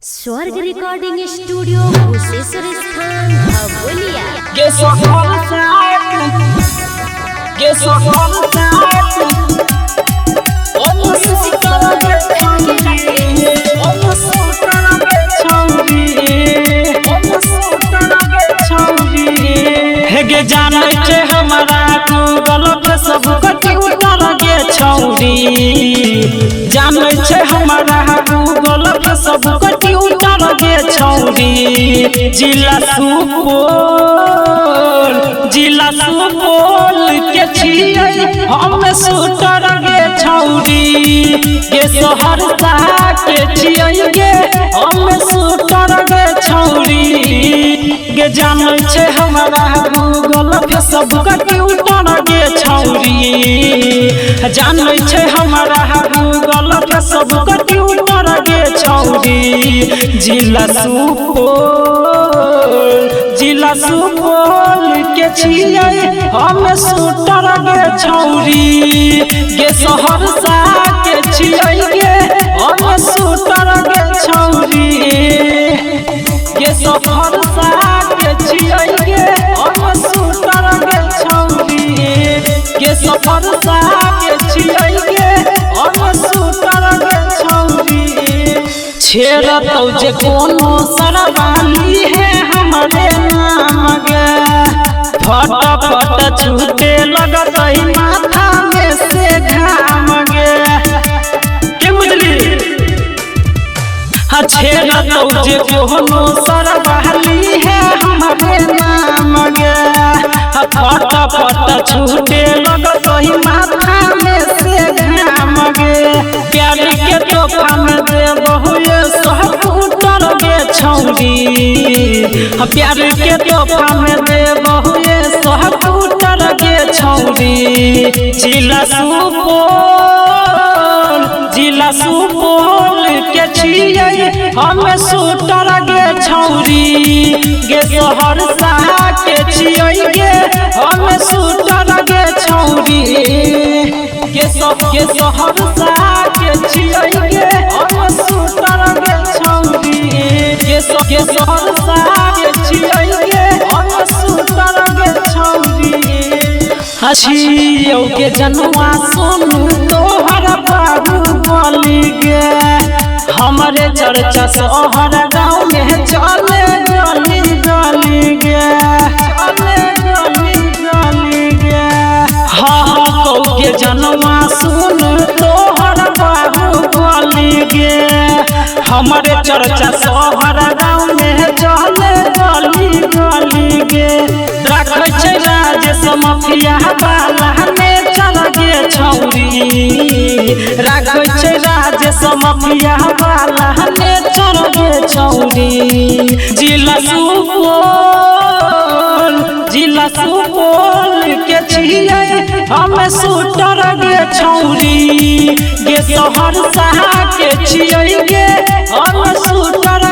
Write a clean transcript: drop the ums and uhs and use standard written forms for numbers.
स्वर्ग recording studio Kusheshwar स्थान भगोलिया। हेगे जाने छे हमारा गूगल पे सब कटी उतर गे छौरी, जाने छे हमारा गूगल पे सब कटी उतर गे छौरी। जिला सुपौल के छियै हम शूटर गे छौरी, गे सहरसा के छियै गे हम शूटर गे छौरी। गे जाने छे हमारा गूगल पे सब कटी उतर गे छौरी, जाने छे हमारा गूगल पे सब कटी उतर गे छौरी। जिला सुपौल के छियै हम शूटर गे छौरी, गे सहरसा के छियै गे हम शूटर गे छौरी। गे सहरसा के छियै गे हम शूटर गे छौरी, गे सहरसा के छियै गे हम शूटर गे छौरी। छेड़तौ जे कोनो सरवाली है हमरे नाम गे, फट फट छूटे लगतै माथा में से घाम गे, के बुझली। छेड़तौ जे कोनो सरवाली है हमरे नाम गे, फट फट छूटे लगतै माथा में से घाम गे। प्यार के तोहफा में देबहु सहपुटर गे छौरी, प्यार के तोहफा में देबहु सहपुटर गे छौरी। जिला सुपौल के छियै हम शूटर गे छौरी, गे सहरसा के छियै गे हम शूटर गे छौरी। गे सहरसा के छियै गे हम शूटर गे छौरी, गे सहरसा के छियै गे हम शूटर गे छौरी। हसियौ के जनुआ सुनु तोहर बाहुबली गे, हमरे चर्चा शहर गाँव में चले गली गली गे, चले गली गे। हाँ कौ के जनुआ सुनु तोहर बाहुबली गे, हमरे चर्चा शहर गाँव में चले गली गली गे। रखै छै राजेश मफिया वाला ने चल गे छौरी, रखै छै राजेश मफिया वाला ने चल गे छौरी। जिला सुपौल के छियै हम शूटर गे छौरी, गे सहरसा के छियै गे हम शूटर